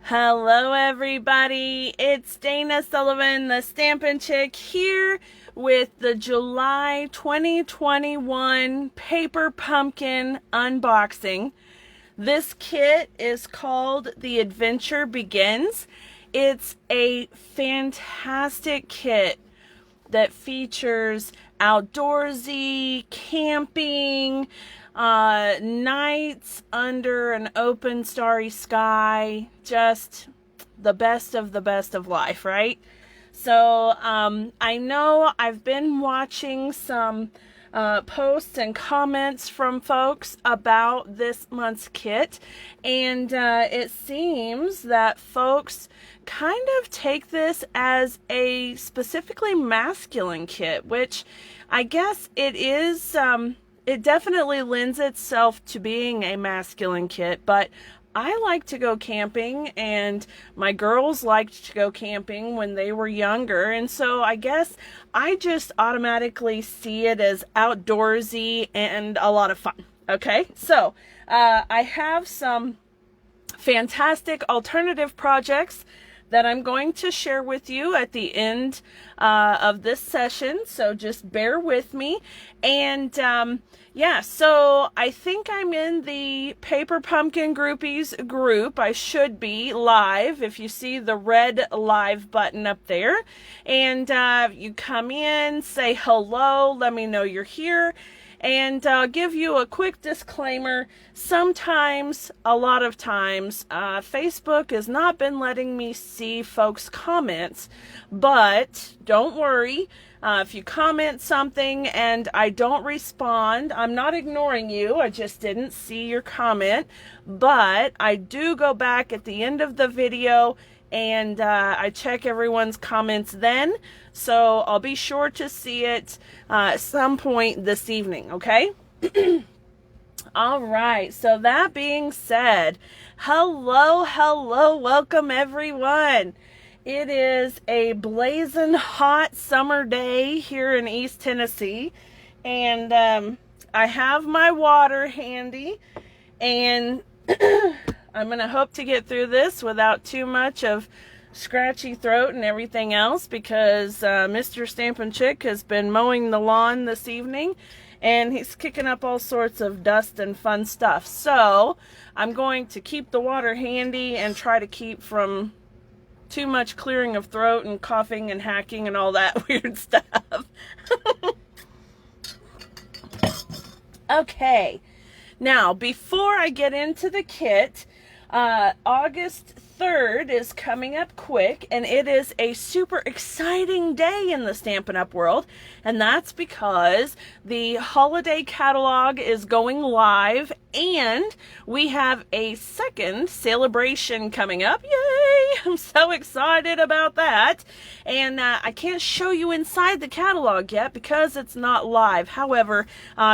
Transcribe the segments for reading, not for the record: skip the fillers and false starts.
Hello everybody, it's Dana Sullivan, the Stampin' Chick, here with the July 2021 Paper Pumpkin unboxing. This kit is called The Adventure Begins. It's a fantastic kit that features outdoorsy, camping, nights under an open starry sky, just the best of life, right? So I know I've been watching some posts and comments from folks about this month's kit, and it seems that folks kind of take this as a specifically masculine kit, which I guess it is. It definitely lends itself to being a masculine kit, but I like to go camping, and my girls liked to go camping when they were younger, and so I guess I just automatically see it as outdoorsy and a lot of fun. Okay, so I have some fantastic alternative projects that I'm going to share with you at the end of this session, so just bear with me. And yeah, so I think I'm in the Paper Pumpkin Groupies group. I should be live if you see the red live button up there. And you come in, say hello, let me know you're here. And I'll give you a quick disclaimer. Sometimes, a lot of times, Facebook has not been letting me see folks' comments, but don't worry. If you comment something and I don't respond, I'm not ignoring you. I just didn't see your comment, but I do go back at the end of the video and I check everyone's comments then. So I'll be sure to see it at some point this evening, okay? All right, so that being said, hello, welcome everyone. It is a blazing hot summer day here in East Tennessee, and I have my water handy, and I'm going to hope to get through this without too much of scratchy throat and everything else, because Mr. Stampin' Chick has been mowing the lawn this evening, and he's kicking up all sorts of dust and fun stuff. So I'm going to keep the water handy and try to keep from too much clearing of throat and coughing and hacking and all that weird stuff. Okay, now before I get into the kit, August 3rd is coming up quick, and it is a super exciting day in the Stampin' Up! World, and that's because the holiday catalog is going live, and we have a second celebration coming up. Yay! I'm so excited about that, and I can't show you inside the catalog yet because it's not live. However,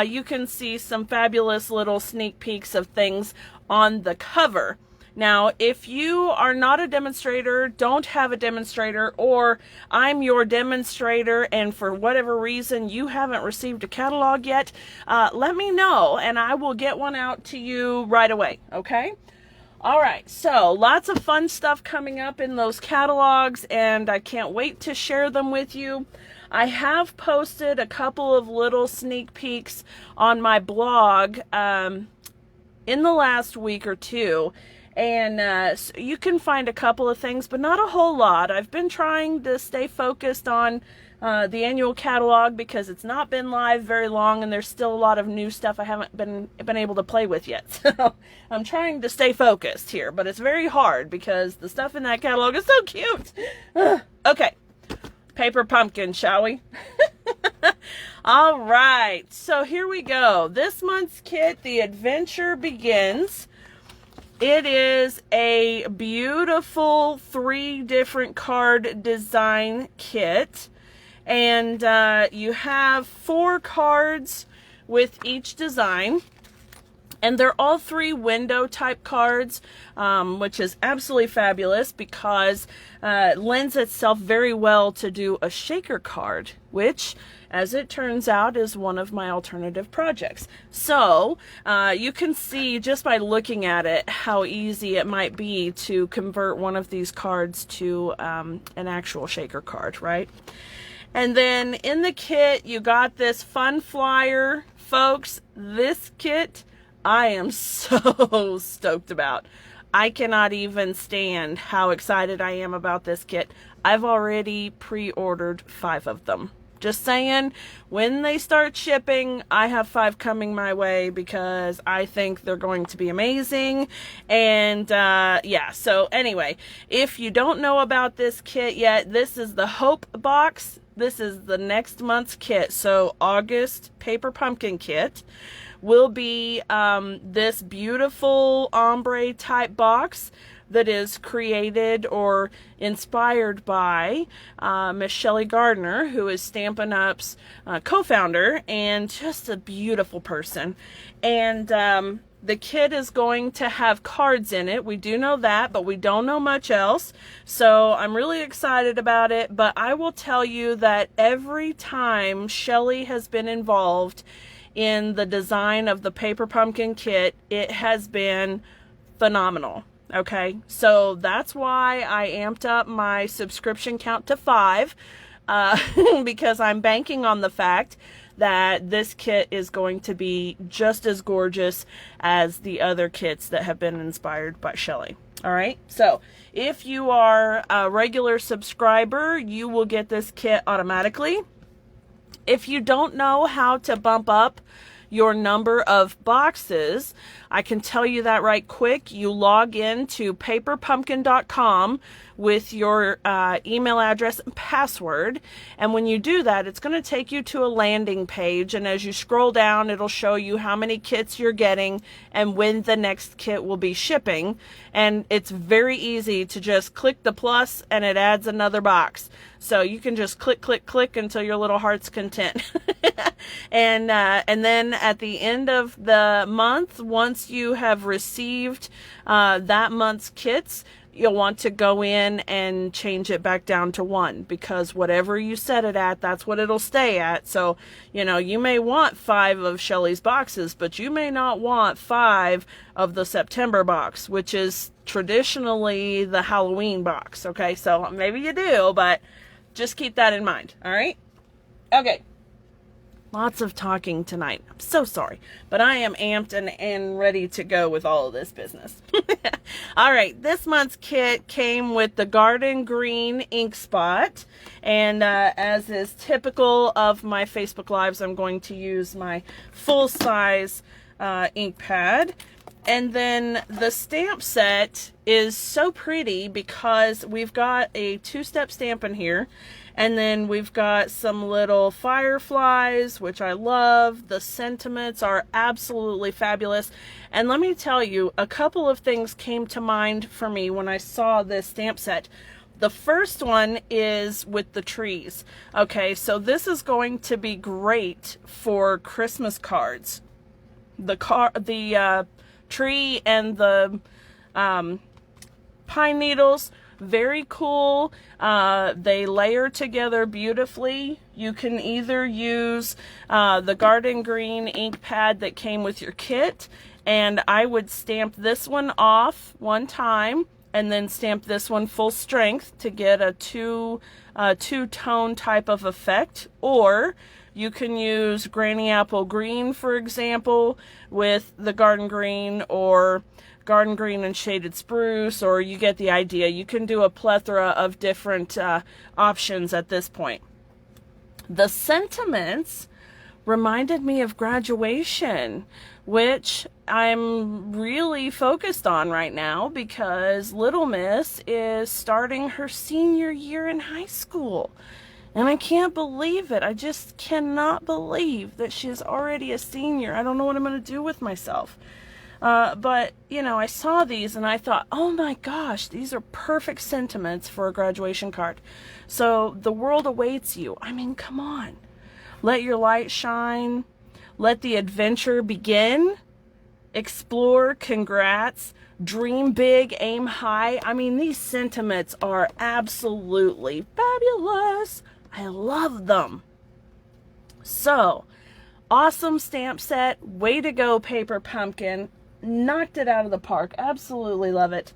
you can see some fabulous little sneak peeks of things on the cover. Now, if you are not a demonstrator, don't have a demonstrator, or I'm your demonstrator and for whatever reason you haven't received a catalog yet, let me know and I will get one out to you right away, okay? All right, so lots of fun stuff coming up in those catalogs, and I can't wait to share them with you. I have posted a couple of little sneak peeks on my blog in the last week or two, and so you can find a couple of things, but not a whole lot. I've been trying to stay focused on the annual catalog because it's not been live very long, and there's still a lot of new stuff I haven't been able to play with yet. So I'm trying to stay focused here, but it's very hard because the stuff in that catalog is so cute. Okay, Paper Pumpkin, shall we? All right, so here we go. This month's kit, The Adventure Begins. It is a beautiful 3 different card design kit, and you have 4 cards with each design, And they're all 3 window type cards, which is absolutely fabulous because it lends itself very well to do a shaker card, which, as it turns out, is one of my alternative projects. So you can see just by looking at it how easy it might be to convert one of these cards to an actual shaker card, right? And then in the kit, you got this fun flyer. Folks, this kit I am so stoked about. I cannot even stand how excited I am about this kit. I've already pre-ordered 5 of them. Just saying, when they start shipping, I have 5 coming my way because I think they're going to be amazing. And yeah, so anyway, if you don't know about this kit yet, this is the Hope box. This is the next month's kit. So August Paper Pumpkin kit will be this beautiful ombre type box that is created or inspired by Miss Shelley Gardner, who is Stampin' Up's co-founder and just a beautiful person. And the kit is going to have cards in it. We do know that, but we don't know much else. So I'm really excited about it. But I will tell you that every time Shelley has been involved in the design of the Paper Pumpkin kit, it has been phenomenal. Okay, so that's why I amped up my subscription count to 5 because I'm banking on the fact that this kit is going to be just as gorgeous as the other kits that have been inspired by Shelley. All right, so if you are a regular subscriber, you will get this kit automatically. If you don't know how to bump up your number of boxes, I can tell you that right quick. You log in to paperpumpkin.com with your email address and password, and when you do that, it's going to take you to a landing page, and as you scroll down, it'll show you how many kits you're getting and when the next kit will be shipping. And it's very easy to just click the plus and it adds another box. So you can just click, click, click until your little heart's content. And then at the end of the month, once you have received that month's kits, you'll want to go in and change it back down to 1, because whatever you set it at, that's what it'll stay at. So, you know, you may want 5 of Shelley's boxes, but you may not want 5 of the September box, which is traditionally the Halloween box. Okay, so maybe you do, but just keep that in mind. All right. Okay. Lots of talking tonight. I'm so sorry, but I am amped and ready to go with all of this business. All right, this month's kit came with the Garden Green ink spot, and as is typical of my Facebook Lives, I'm going to use my full-size ink pad. And then the stamp set is so pretty because we've got a 2-step stamp in here, and then we've got some little fireflies, which I love. The sentiments are absolutely fabulous. And let me tell you, a couple of things came to mind for me when I saw this stamp set. The first one is with the trees. Okay, so this is going to be great for Christmas cards. The tree and the pine needles, very cool. They layer together beautifully. You can either use the Garden Green ink pad that came with your kit, and I would stamp this one off one time and then stamp this one full strength to get a two-tone type of effect. Or you can use Granny Apple Green, for example, with the Garden Green, or Garden Green and Shaded Spruce, or you get the idea. You can do a plethora of different options at this point. The sentiments reminded me of graduation, which I'm really focused on right now because Little Miss is starting her senior year in high school. And I can't believe it. I just cannot believe that she's already a senior. I don't know what I'm going to do with myself. But, you know, I saw these and I thought, oh my gosh, these are perfect sentiments for a graduation card. So the world awaits you. I mean, come on. Let your light shine. Let the adventure begin. explore, congrats, dream big, aim high. I mean, these sentiments are absolutely fabulous. I love them. So, awesome stamp set. Way to go, Paper Pumpkin. Knocked it out of the park. Absolutely love it.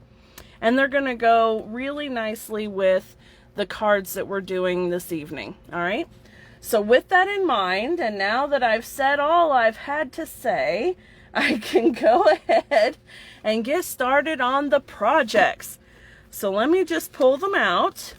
And they're going to go really nicely with the cards that we're doing this evening. All right. So with that in mind, and now that I've said all I've had to say, I can go ahead and get started on the projects. So let me just pull them out.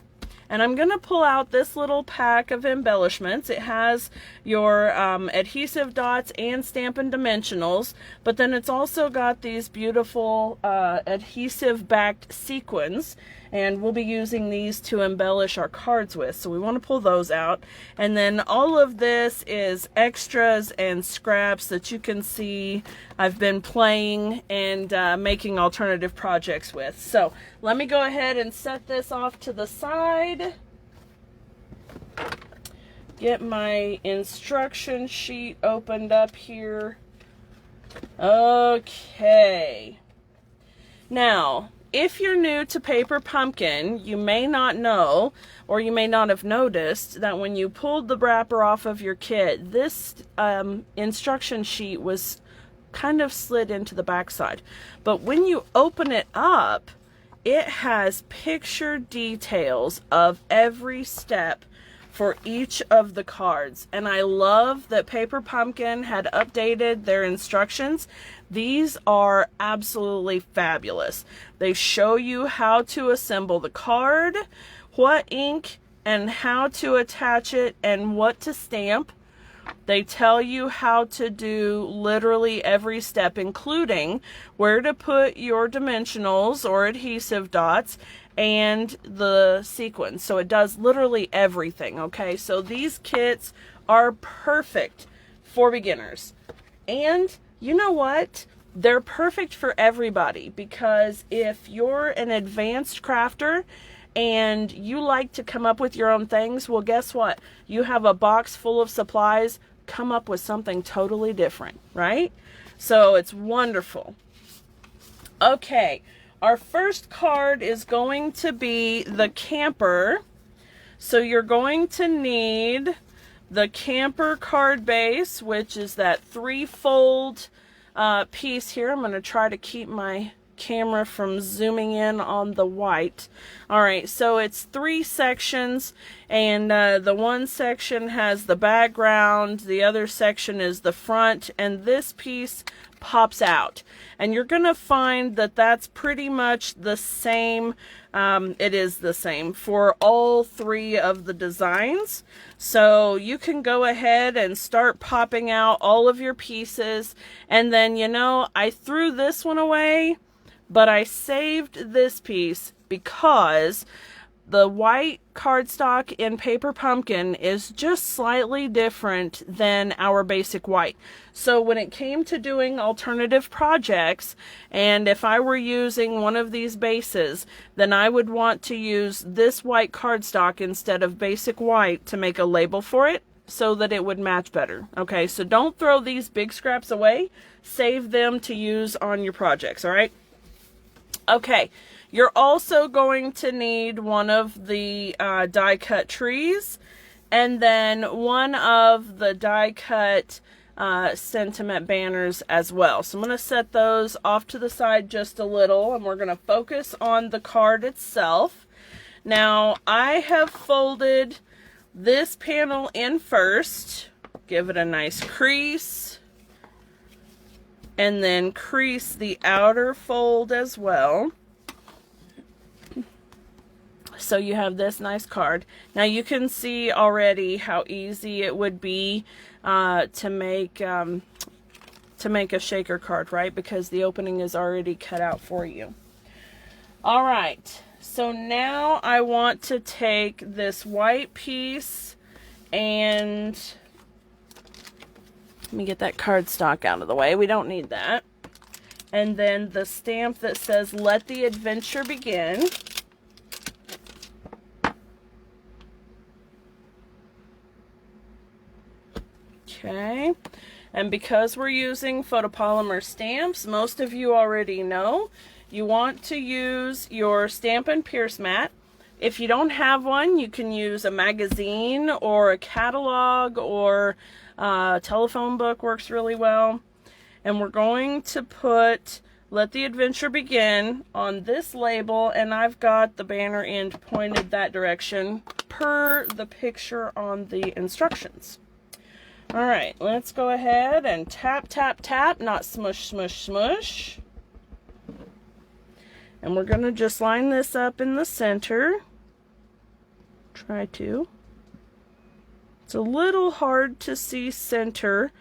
And I'm going to pull out this little pack of embellishments. It has your adhesive dots and Stampin' dimensionals, but then it's also got these beautiful adhesive backed sequins, and we'll be using these to embellish our cards with. So we want to pull those out. And then all of this is extras and scraps that you can see I've been playing and making alternative projects with. So let me go ahead and set this off to the side. Get my instruction sheet opened up here. Okay. Now, if you're new to Paper Pumpkin, you may not know, or you may not have noticed, that when you pulled the wrapper off of your kit, this instruction sheet was kind of slid into the backside. But when you open it up, it has picture details of every step for each of the cards. And I love that Paper Pumpkin had updated their instructions. These are absolutely fabulous. They show you how to assemble the card, what ink and how to attach it, and what to stamp. They tell you how to do literally every step, including where to put your dimensionals or adhesive dots and the sequins. So it does literally everything, okay? So these kits are perfect for beginners. And you know what? They're perfect for everybody, because if you're an advanced crafter and you like to come up with your own things, well, guess what? You have a box full of supplies. Come up with something totally different, right? So it's wonderful. Okay, our first card is going to be the camper. So you're going to need the camper card base, which is that three-fold piece here. I'm going to try to keep my camera from zooming in on the white. All right, so it's 3 sections, and the one section has the background, the other section is the front, and this piece pops out. And you're gonna find that that's pretty much the same. It is the same for all 3 of the designs. So you can go ahead and start popping out all of your pieces. And then, you know, I threw this one away, but I saved this piece because the white cardstock in Paper Pumpkin is just slightly different than our basic white. So when it came to doing alternative projects, and if I were using one of these bases, then I would want to use this white cardstock instead of basic white to make a label for it, so that it would match better. Okay, so don't throw these big scraps away. Save them to use on your projects, all right? Okay, you're also going to need one of the die cut trees, and then one of the die cut sentiment banners as well. So I'm going to set those off to the side just a little, and we're going to focus on the card itself. Now, I have folded this panel in first, give it a nice crease, and then crease the outer fold as well. So you have this nice card. Now you can see already how easy it would be to make a shaker card, right? Because the opening is already cut out for you. All right, so now I want to take this white piece and let me get that cardstock out of the way. We don't need that. And then the stamp that says, "Let the adventure begin." Okay. And because we're using photopolymer stamps, most of you already know, you want to use your Stampin' Pierce mat. If you don't have one, you can use a magazine or a catalog, or a telephone book works really well. And we're going to put Let the Adventure Begin on this label, and I've got the banner end pointed that direction per the picture on the instructions. Alright, let's go ahead and tap, tap, tap, not smush, smush, smush. And we're going to just line this up in the center. Try to. It's a little hard to see center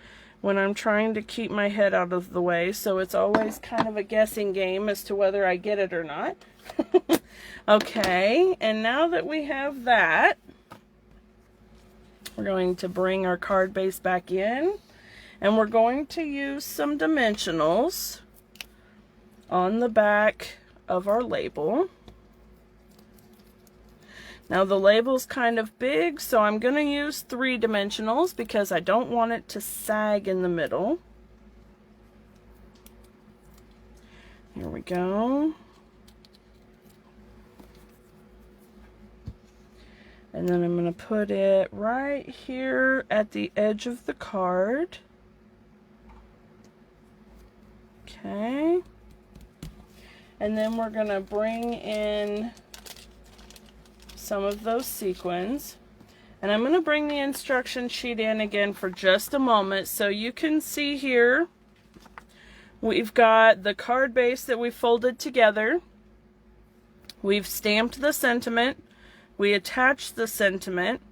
when I'm trying to keep my head out of the way, so it's always kind of a guessing game as to whether I get it or not. Okay, and now that we have that, we're going to bring our card base back in, and we're going to use some dimensionals on the back of our label. Now the label's kind of big, so I'm going to use 3 dimensionals because I don't want it to sag in the middle. Here we go. And then I'm going to put it right here at the edge of the card. Okay. And then we're going to bring in some of those sequins. And I'm going to bring the instruction sheet in again for just a moment so you can see here we've got the card base that we folded together. We've stamped the sentiment. We attached the sentiment.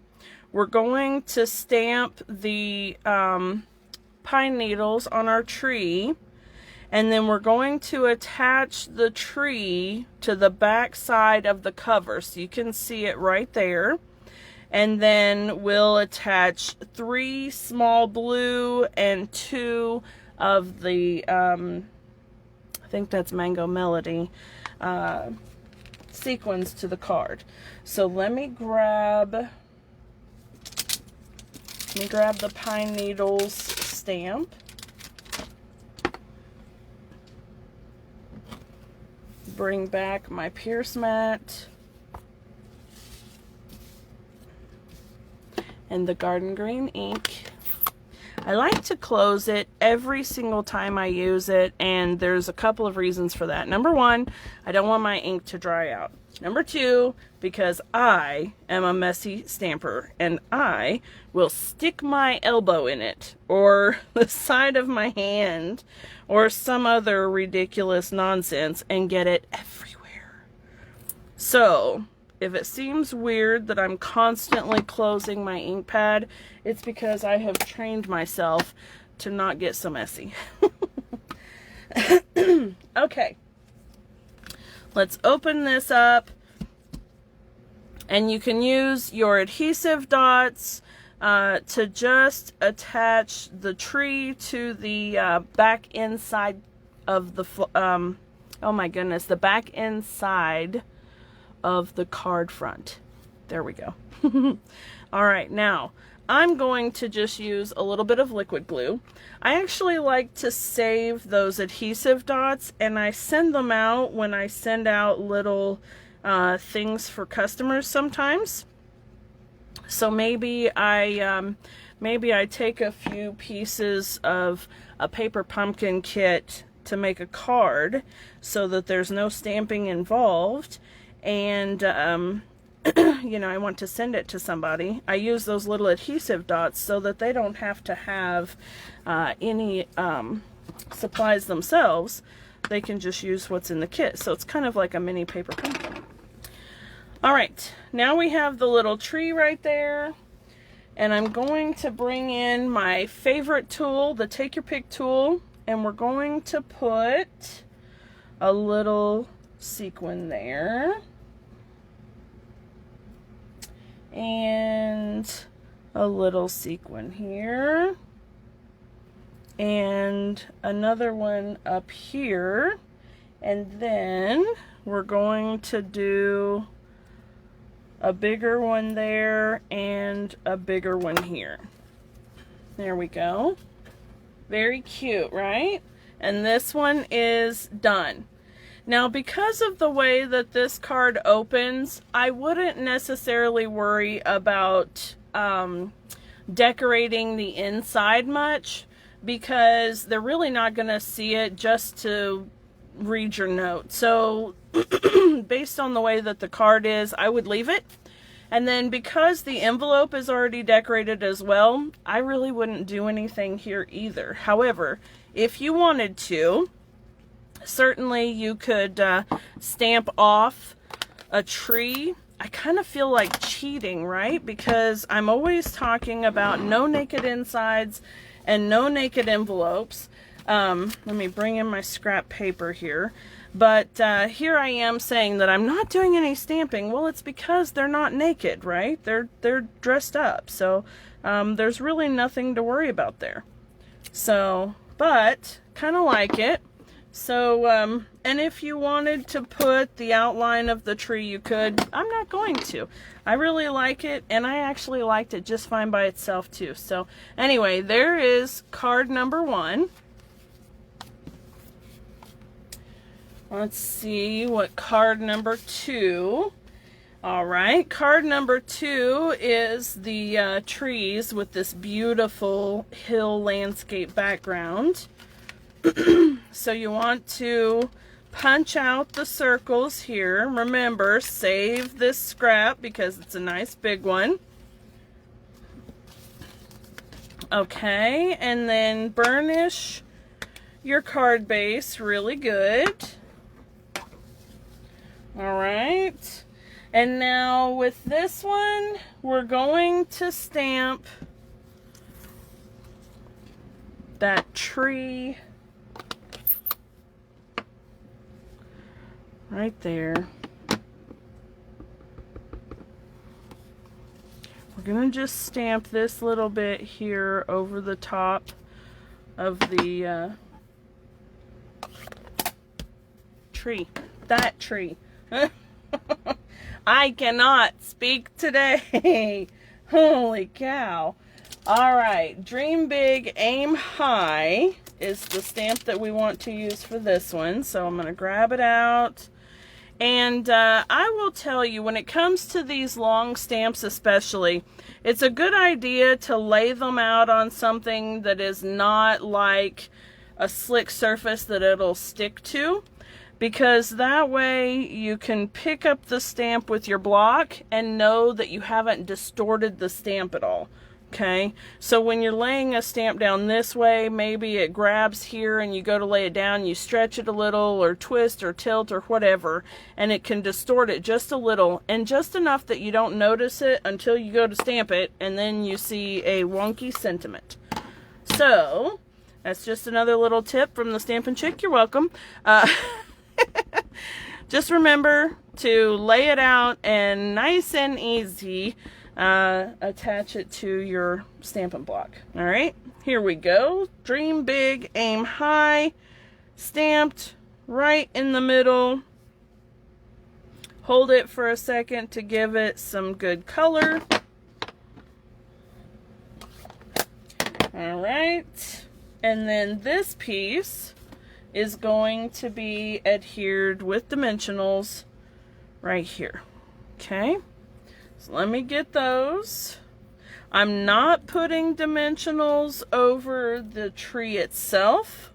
We're going to stamp the pine needles on our tree. And then we're going to attach the tree to the back side of the cover, so you can see it right there. And then we'll attach 3 small blue and 2 of the, I think that's Mango Melody, sequins to the card. So let me grab the pine needles stamp. Bring back my Pierce mat and the garden green ink. I like to close it every single time I use it, and there's a couple of reasons for that. Number 1, I don't want my ink to dry out. Number 2, because I am a messy stamper and I will stick my elbow in it or the side of my hand or some other ridiculous nonsense and get it everywhere. So if it seems weird that I'm constantly closing my ink pad, it's because I have trained myself to not get so messy. Okay. Let's open this up, and you can use your adhesive dots to just attach the tree to the back inside of the, oh my goodness, the back inside of the card front. There we go. All right, now I'm going to just use a little bit of liquid glue. I actually like to save those adhesive dots, and I send them out when I send out little things for customers sometimes. So maybe I take a few pieces of a paper pumpkin kit to make a card so that there's no stamping involved, and you know, I want to send it to somebody. I use those little adhesive dots so that they don't have to have any supplies themselves. They can just use what's in the kit. So it's kind of like a mini paper pumpkin. All right, now we have the little tree right there, and I'm going to bring in my favorite tool, the Take Your Pick tool, and we're going to put a little sequin there. And a little sequin here, and another one up here, and then we're going to do a bigger one there and a bigger one here. There we go. Very cute, right? And this one is done. Now, because of the way that this card opens, I wouldn't necessarily worry about decorating the inside much, because they're really not going to see it just to read your note. So based on the way that the card is, I would leave it. And then because the envelope is already decorated as well, I really wouldn't do anything here either. However, if you wanted to, certainly you could stamp off a tree. I kind of feel like cheating, right? Because I'm always talking about no naked insides and no naked envelopes. Let me bring in my scrap paper here. But here I am saying that I'm not doing any stamping. Well, it's because they're not naked, right? They're dressed up. So there's really nothing to worry about there. So, but kind of like it. So, and if you wanted to put the outline of the tree, you could. I'm not going to. I really like it, and I actually liked it just fine by itself too. So anyway, there is card number 1. Let's see what card number 2. All right, card number 2 is the trees with this beautiful hill landscape background. So you want to punch out the circles here. Remember, save this scrap because it's a nice big one. Okay, and then burnish your card base really good. All right, and now with this one, we're going to stamp that tree right there. We're gonna just stamp this little bit here over the top of the tree. That tree. I cannot speak today. Holy cow. All right, dream big, aim high is the stamp that we want to use for this one. So I'm gonna grab it out. And I will tell you, when it comes to these long stamps especially, it's a good idea to lay them out on something that is not like a slick surface that it'll stick to, because that way you can pick up the stamp with your block and know that you haven't distorted the stamp at all. Okay, so when you're laying a stamp down this way, maybe it grabs here and you go to lay it down, you stretch it a little or twist or tilt or whatever, and it can distort it just a little, and just enough that you don't notice it until you go to stamp it, and then you see a wonky sentiment. So that's just another little tip from the Stampin' Chick. You're welcome. Just remember to lay it out and nice and easy attach it to your Stampin' block. All right, here we go. Dream big, aim high, stamped right in the middle. Hold it for a second to give it some good color. All right, and then this piece is going to be adhered with dimensionals right here. Okay, so let me get those. I'm not putting dimensionals over the tree itself,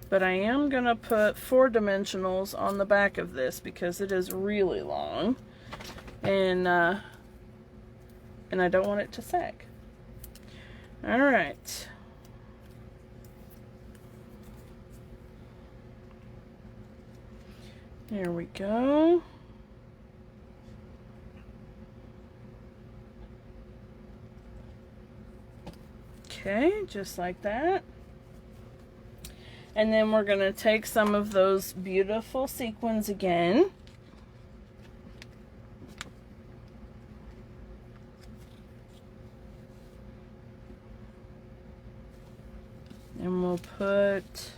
but I am going to put 4 dimensionals on the back of this because it is really long, and I don't want it to sag. All right. There we go. Okay, just like that. And then we're going to take some of those beautiful sequins again. And we'll put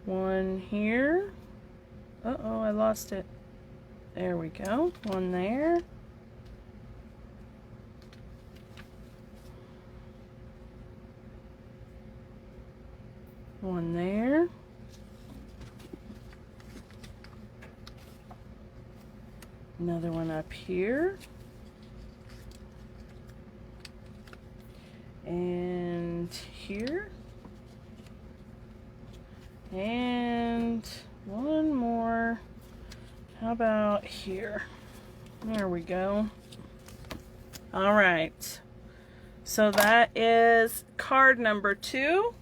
one here. Uh-oh, I lost it. There we go. One there. One there. Another one up here. And here. And one more. How about here? There we go. All right. So that is card number 2.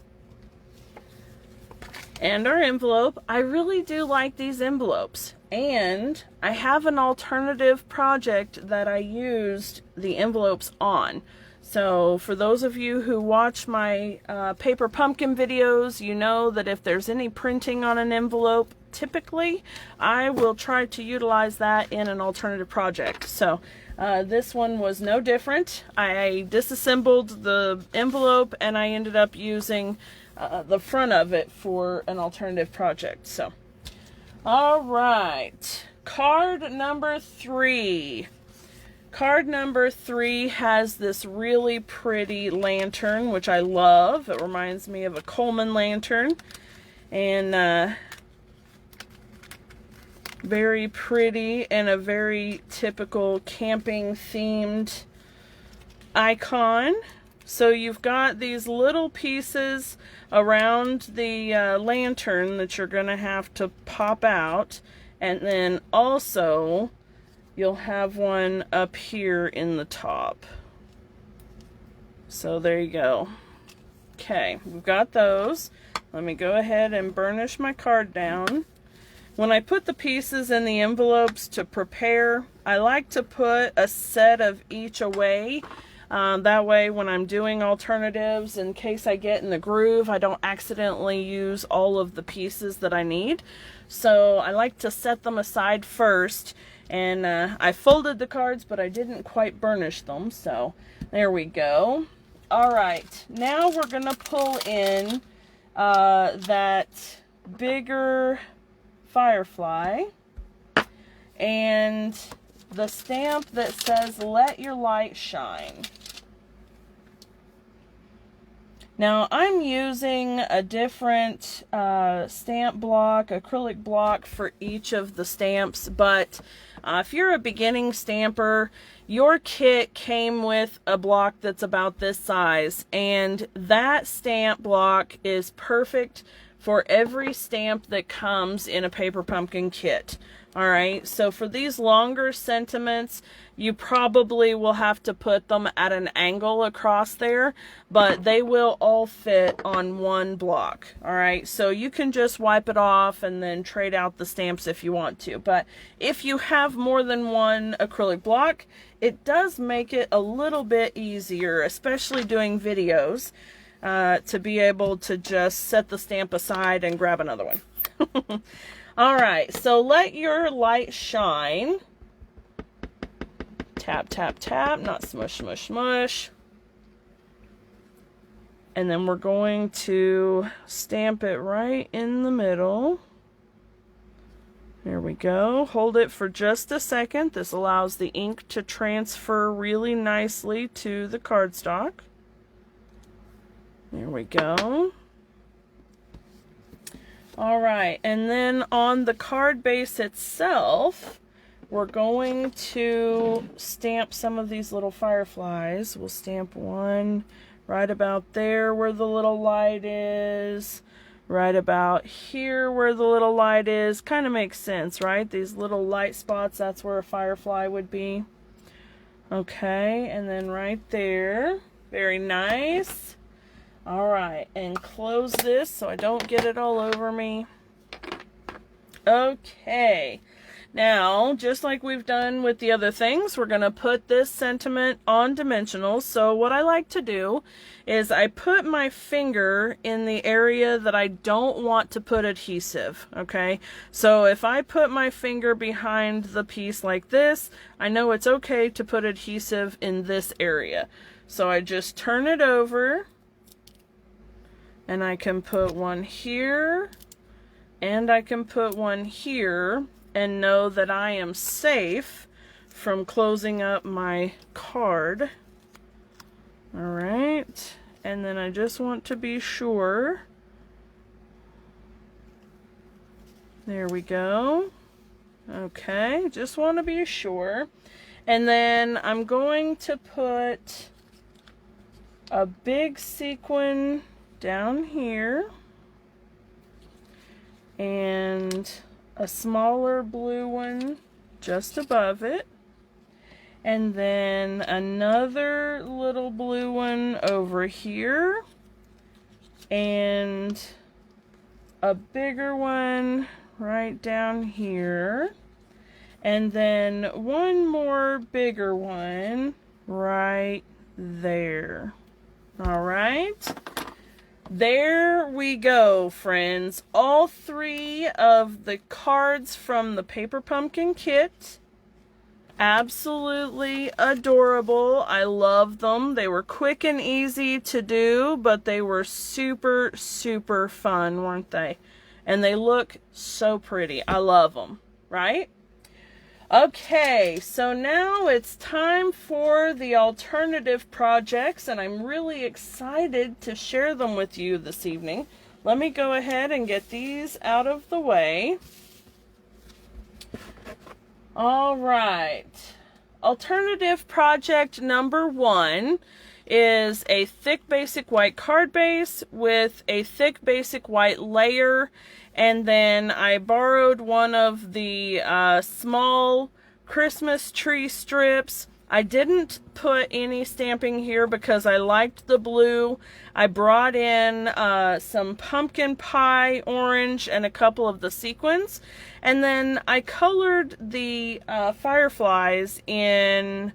And our envelope. I really do like these envelopes. And I have an alternative project that I used the envelopes on. So for those of you who watch my paper pumpkin videos, you know that if there's any printing on an envelope, typically I will try to utilize that in an alternative project. So this one was no different. I disassembled the envelope and I ended up using the front of it for an alternative project. So, all right, card number 3. Card number 3 has this really pretty lantern, which I love. It reminds me of a Coleman lantern. And very pretty and a very typical camping themed icon. So you've got these little pieces around the lantern that you're going to have to pop out. And then also you'll have one up here in the top. So there you go. Okay, we've got those. Let me go ahead and burnish my card down. When I put the pieces in the envelopes to prepare, I like to put a set of each away. That way when I'm doing alternatives, in case I get in the groove, I don't accidentally use all of the pieces that I need. So I like to set them aside first. And I folded the cards, but I didn't quite burnish them. So there we go. All right, now we're going to pull in that bigger firefly and the stamp that says "Let Your Light Shine." Now I'm using a different stamp block, acrylic block for each of the stamps, but if you're a beginning stamper, your kit came with a block that's about this size, and that stamp block is perfect for every stamp that comes in a paper pumpkin kit. Alright, so for these longer sentiments, you probably will have to put them at an angle across there, but they will all fit on one block. Alright, so you can just wipe it off and then trade out the stamps if you want to. But if you have more than one acrylic block, it does make it a little bit easier, especially doing videos, to be able to just set the stamp aside and grab another one. Alright, so let your light shine. Tap, tap, tap, not smush, smush, smush. And then we're going to stamp it right in the middle. There we go. Hold it for just a second. This allows the ink to transfer really nicely to the cardstock. There we go. Alright, and then on the card base itself, we're going to stamp some of these little fireflies. We'll stamp one right about there where the little light is, right about here where the little light is. Kind of makes sense, right? These little light spots, that's where a firefly would be. Okay, and then right there. Very nice. Alright, and close this so I don't get it all over me. Okay, now, just like we've done with the other things, we're going to put this sentiment on dimensionals. So what I like to do is I put my finger in the area that I don't want to put adhesive, okay? So if I put my finger behind the piece like this, I know it's okay to put adhesive in this area. So I just turn it over. And I can put one here, and I can put one here, and know that I am safe from closing up my card. Alright, and then I just want to be sure There we go. Okay, just want to be sure. And then I'm going to put a big sequin down here and a smaller blue one just above it, and then another little blue one over here, and a bigger one right down here, and then one more bigger one right there. All right, there we go, friends. All 3 of the cards from the Paper Pumpkin kit. Absolutely adorable. I love them. They were quick and easy to do, but they were super, super fun, weren't they? And they look so pretty. I love them, right? Okay, so now it's time for the alternative projects, and I'm really excited to share them with you this evening. Let me go ahead and get these out of the way. All right. Alternative project number 1 is a thick basic white card base with a thick basic white layer, and then I borrowed one of the small Christmas tree strips. I didn't put any stamping here because I liked the blue. I brought in some pumpkin pie orange and a couple of the sequins. And then I colored the fireflies in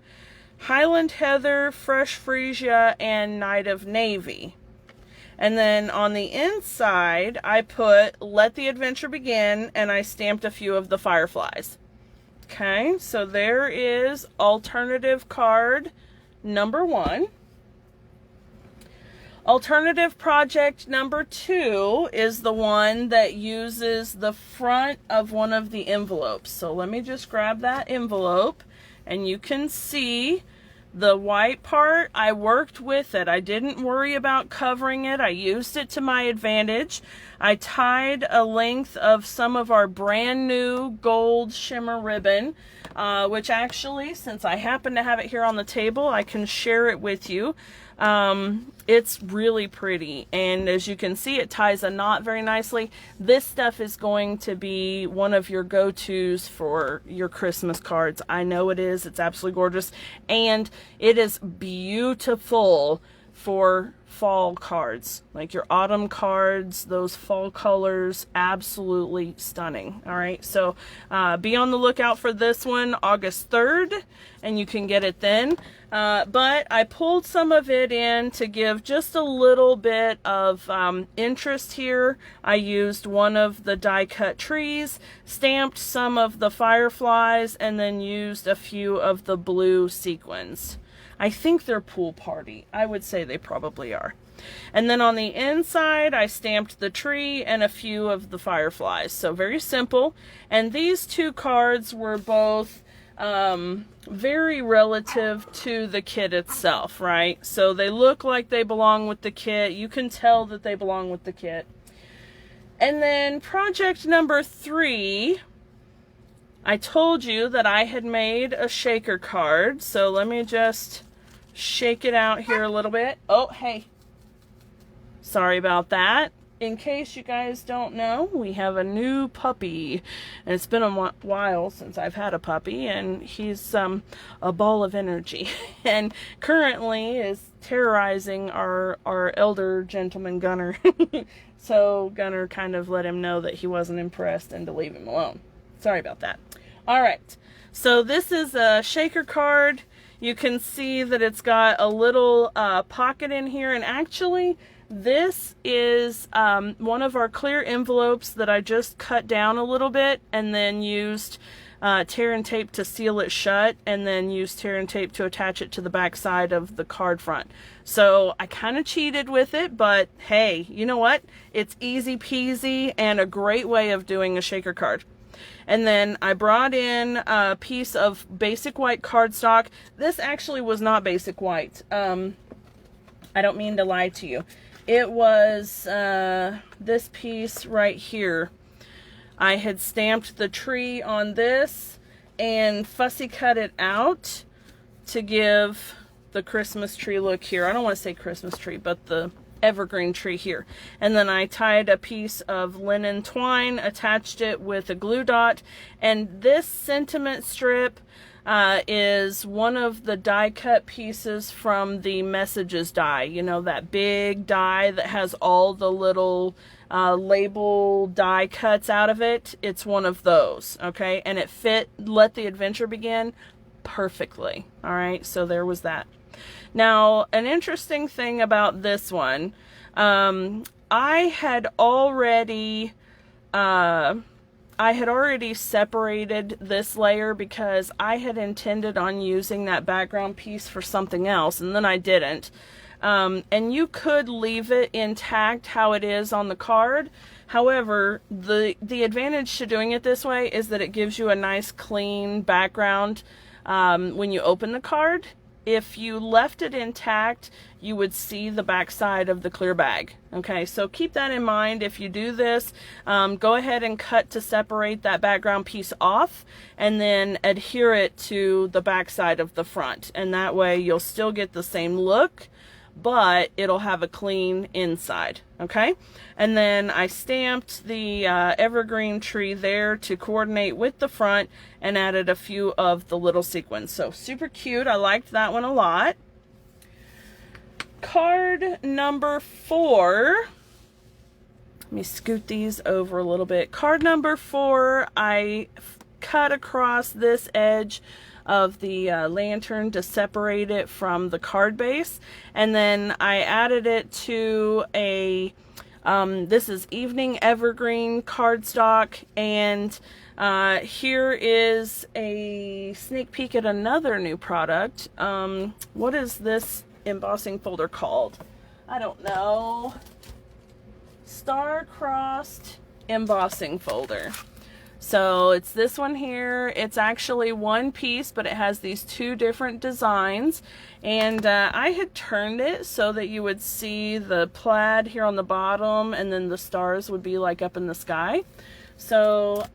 Highland Heather, Fresh Freesia, and Night of Navy. And then on the inside, I put Let the Adventure Begin, and I stamped a few of the fireflies. Okay, so there is alternative card number 1. Alternative project number 2 is the one that uses the front of one of the envelopes. So let me just grab that envelope, and you can see the white part. I worked with it. I didn't worry about covering it. I used it to my advantage. I tied a length of some of our brand new gold shimmer ribbon, which actually, since I happen to have it here on the table, I can share it with you. It's really pretty, and as you can see, it ties a knot very nicely. This stuff is going to be one of your go-tos for your Christmas cards. I know it is. It's absolutely gorgeous, and it is beautiful for fall cards, like your autumn cards. Those fall colors, absolutely stunning. All right, so be on the lookout for this one August 3rd, and you can get it then. But I pulled some of it in to give just a little bit of interest here. I used one of the die cut trees, stamped some of the fireflies, and then used a few of the blue sequins. I think they're pool party. I would say they probably are. And then on the inside, I stamped the tree and a few of the fireflies. So very simple. And these 2 cards were both very relative to the kit itself, right? So they look like they belong with the kit. You can tell that they belong with the kit. And then project number 3, I told you that I had made a shaker card. So let me just shake it out here a little bit. Oh, hey. Sorry about that. In case you guys don't know, we have a new puppy. And it's been a while since I've had a puppy, and he's a ball of energy. And currently is terrorizing our elder gentleman, Gunner. So Gunner kind of let him know that he wasn't impressed and to leave him alone. Sorry about that. All right. So this is a shaker card. You can see that it's got a little pocket in here, and actually this is one of our clear envelopes that I just cut down a little bit and then used tear and tape to seal it shut, and then used tear and tape to attach it to the back side of the card front. So I kind of cheated with it, but hey, you know what? It's easy peasy and a great way of doing a shaker card. And then I brought in a piece of basic white cardstock. This actually was not basic white. I don't mean to lie to you. It was this piece right here. I had stamped the tree on this and fussy cut it out to give the Christmas tree look here. I don't want to say Christmas tree, but the evergreen tree here. And then I tied a piece of linen twine, attached it with a glue dot, and this sentiment strip is one of the die cut pieces from the messages die. You know, that big die that has all the little label die cuts out of it. It's one of those, okay? And it fit Let the Adventure Begin perfectly. All right, so there was that. Now, an interesting thing about this one, I had already separated this layer because I had intended on using that background piece for something else, and then I didn't. And you could leave it intact how it is on the card. However, the advantage to doing it this way is that it gives you a nice clean background when you open the card. If you left it intact, you would see the back side of the clear bag. Okay, so keep that in mind. If you do this, go ahead and cut to separate that background piece off and then adhere it to the back side of the front. And that way you'll still get the same look, but it'll have a clean inside. Okay, and then I stamped the evergreen tree there to coordinate with the front and added a few of the little sequins. So super cute. I liked that one a lot. Card number 4. Let me scoot these over a little bit. Card number 4, I cut across this edge of the lantern to separate it from the card base, and then I added it to a this is Evening Evergreen cardstock, and here is a sneak peek at another new product. What is this embossing folder called? I don't know. Star-crossed embossing folder. So it's this one here. It's actually one piece, but it has these 2 different designs. And I had turned it so that you would see the plaid here on the bottom, and then the stars would be like up in the sky. So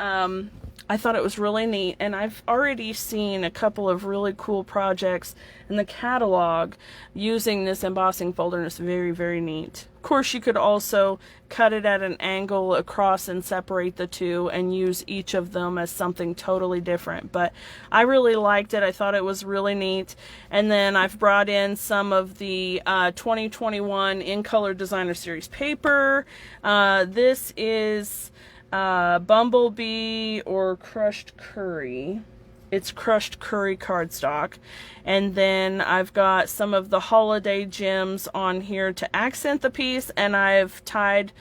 I thought it was really neat, and I've already seen a couple of really cool projects in the catalog using this embossing folder, and it's very, very neat. Of course, you could also cut it at an angle across and separate the 2 and use each of them as something totally different. But I really liked it. I thought it was really neat. And then I've brought in some of the 2021 In Color Designer Series paper. This is Bumblebee or Crushed Curry. It's Crushed Curry cardstock. And then I've got some of the holiday gems on here to accent the piece, and I've tied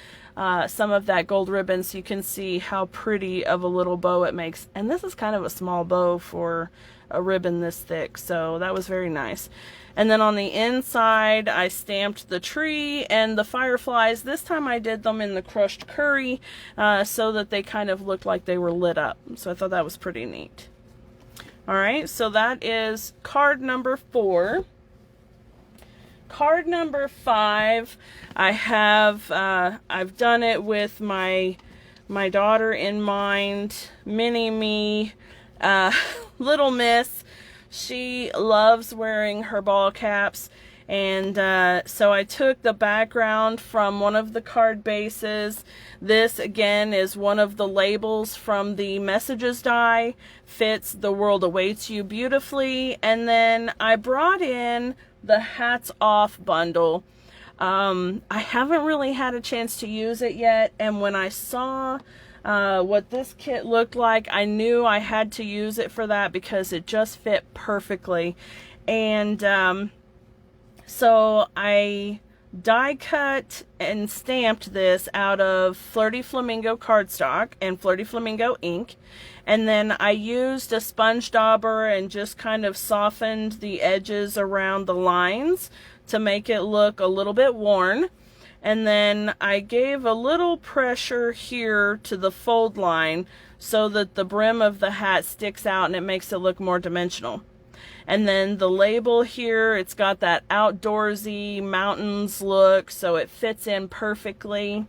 some of that gold ribbon so you can see how pretty of a little bow it makes. And this is kind of a small bow for a ribbon this thick, so that was very nice. And then on the inside, I stamped the tree and the fireflies. This time I did them in the Crushed Curry so that they kind of looked like they were lit up. So I thought that was pretty neat. All right, so that is card number 4. Card number 5, I've done it with my daughter in mind, Mini Me, Little Miss. She loves wearing her ball caps, and so I took the background from one of the card bases. This again is one of the labels from the messages die, fits The World Awaits You beautifully. And then I brought in the Hats Off bundle. I haven't really had a chance to use it yet, and when I saw what this kit looked like, I knew I had to use it for that because it just fit perfectly. And so I die cut and stamped this out of Flirty Flamingo cardstock and Flirty Flamingo ink, and then I used a sponge dauber and just kind of softened the edges around the lines to make it look a little bit worn. And then I gave a little pressure here to the fold line so that the brim of the hat sticks out and it makes it look more dimensional. And then the label here, it's got that outdoorsy mountains look, so it fits in perfectly.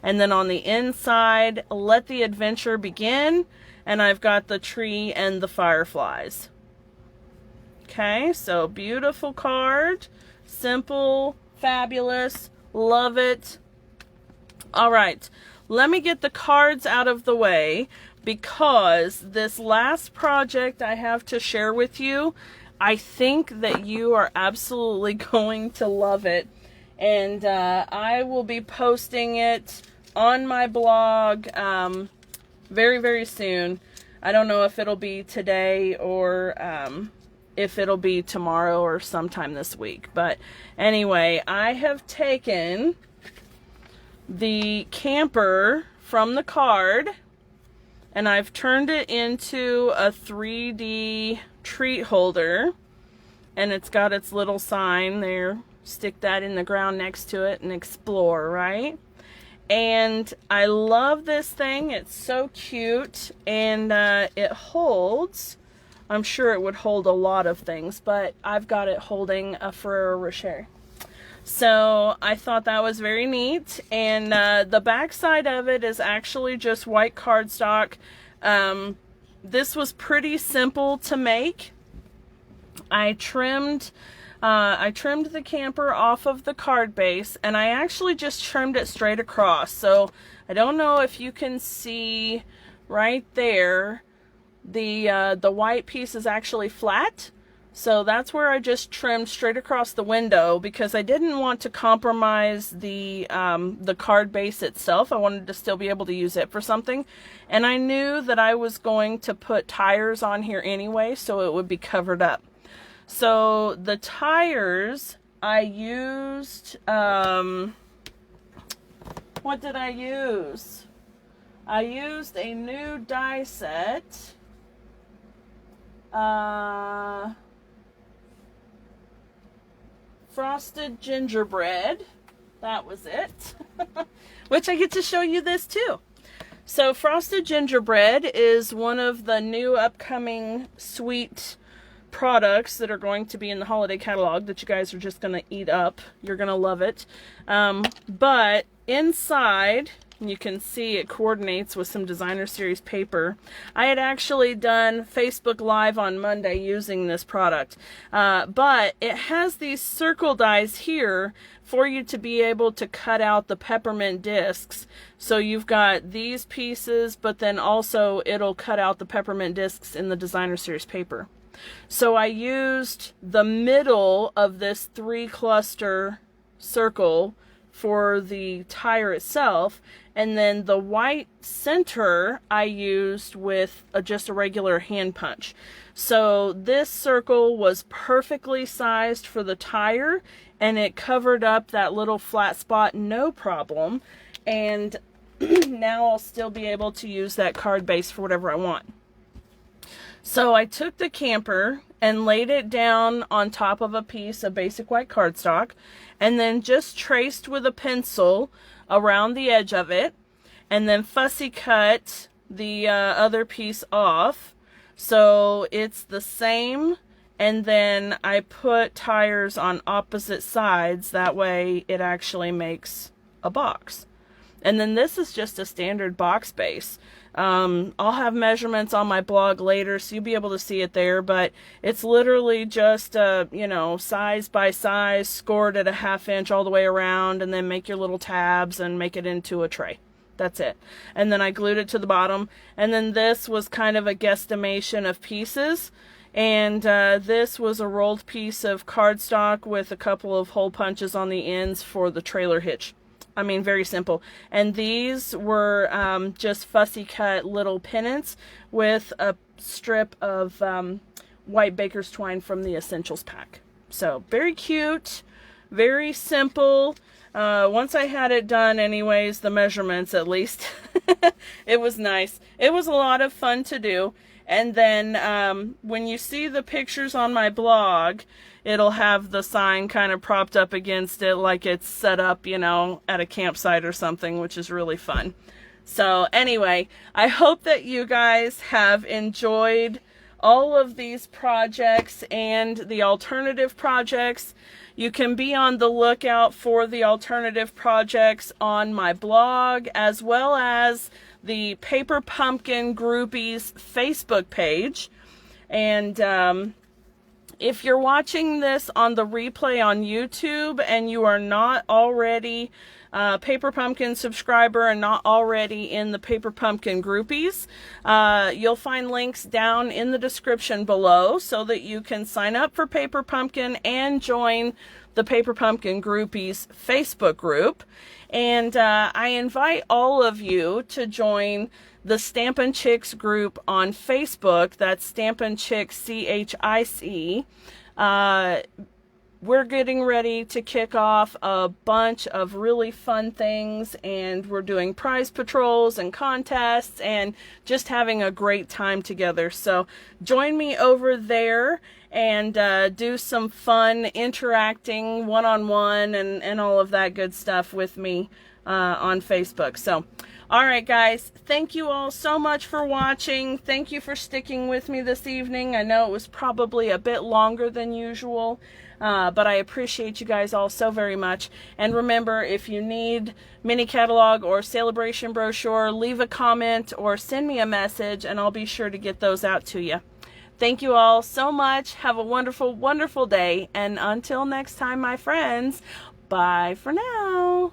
And then on the inside, let the adventure begin. And I've got the tree and the fireflies. Okay, so beautiful card. Simple, fabulous, love it. All right, let me get the cards out of the way, because this last project I have to share with you, I think that you are absolutely going to love it. And I will be posting it on my blog very, very soon. I don't know if it'll be today or if it'll be tomorrow or sometime this week. But anyway, I have taken the camper from the card and I've turned it into a 3D treat holder, and it's got its little sign there. Stick that in the ground next to it and explore, right? And I love this thing. It's so cute, and it holds, I'm sure it would hold a lot of things, but I've got it holding a Ferrero Rocher. So I thought that was very neat. And the back side of it is actually just white cardstock. This was pretty simple to make. I trimmed the camper off of the card base, and I actually just trimmed it straight across. So I don't know if you can see right there, the white piece is actually flat. So that's where I just trimmed straight across the window, because I didn't want to compromise the card base itself. I wanted to still be able to use it for something. And I knew that I was going to put tires on here anyway, so it would be covered up. So the tires, I used, what did I use? I used a new die set. Frosted gingerbread, that was it. Which I get to show you this too. So frosted gingerbread is one of the new upcoming sweet products that are going to be in the holiday catalog that you guys are just going to eat up. You're going to love it. But inside, you can see it coordinates with some designer series paper. I had actually done Facebook Live on Monday using this product, but it has these circle dies here for you to be able to cut out the peppermint discs. So you've got these pieces, but then also it'll cut out the peppermint discs in the designer series paper. So I used the middle of this 3-cluster circle for the tire itself, and then the white center I used with just a regular hand punch. So this circle was perfectly sized for the tire, and it covered up that little flat spot no problem. And now I'll still be able to use that card base for whatever I want. So I took the camper and laid it down on top of a piece of basic white cardstock, and then just traced with a pencil around the edge of it, and then fussy cut the other piece off so it's the same. And then I put tires on opposite sides, that way it actually makes a box. And then this is just a standard box base. I'll have measurements on my blog later, so you'll be able to see it there, but it's literally just, you know, size by size, scored at a 1/2 inch all the way around, and then make your little tabs and make it into a tray. That's it. And then I glued it to the bottom, and then this was kind of a guesstimation of pieces, and this was a rolled piece of cardstock with a couple of hole punches on the ends for the trailer hitch. I mean, very simple. And these were just fussy cut little pennants with a strip of white baker's twine from the Essentials pack. So very cute, very simple. Once I had it done anyways, the measurements at least, it was nice. It was a lot of fun to do. And then when you see the pictures on my blog, it'll have the sign kind of propped up against it like it's set up, you know, at a campsite or something, which is really fun. So anyway, I hope that you guys have enjoyed all of these projects and the alternative projects. You can be on the lookout for the alternative projects on my blog, as well as the Paper Pumpkin Groupies Facebook page. And if you're watching this on the replay on YouTube and you are not already a Paper Pumpkin subscriber and not already in the Paper Pumpkin Groupies, you'll find links down in the description below so that you can sign up for Paper Pumpkin and join the Paper Pumpkin Groupies Facebook group. And I invite all of you to join the Stampin' Chicks group on Facebook. That's Stampin' Chicks, CHIC. We're getting ready to kick off a bunch of really fun things, and we're doing prize patrols and contests and just having a great time together. So join me over there and do some fun interacting one-on-one and all of that good stuff with me on Facebook. So alright guys, thank you all so much for watching. Thank you for sticking with me this evening. I know it was probably a bit longer than usual, but I appreciate you guys all so very much. And remember, if you need mini catalog or celebration brochure, leave a comment or send me a message and I'll be sure to get those out to you. Thank you all so much. Have a wonderful, wonderful day. And until next time, my friends, bye for now.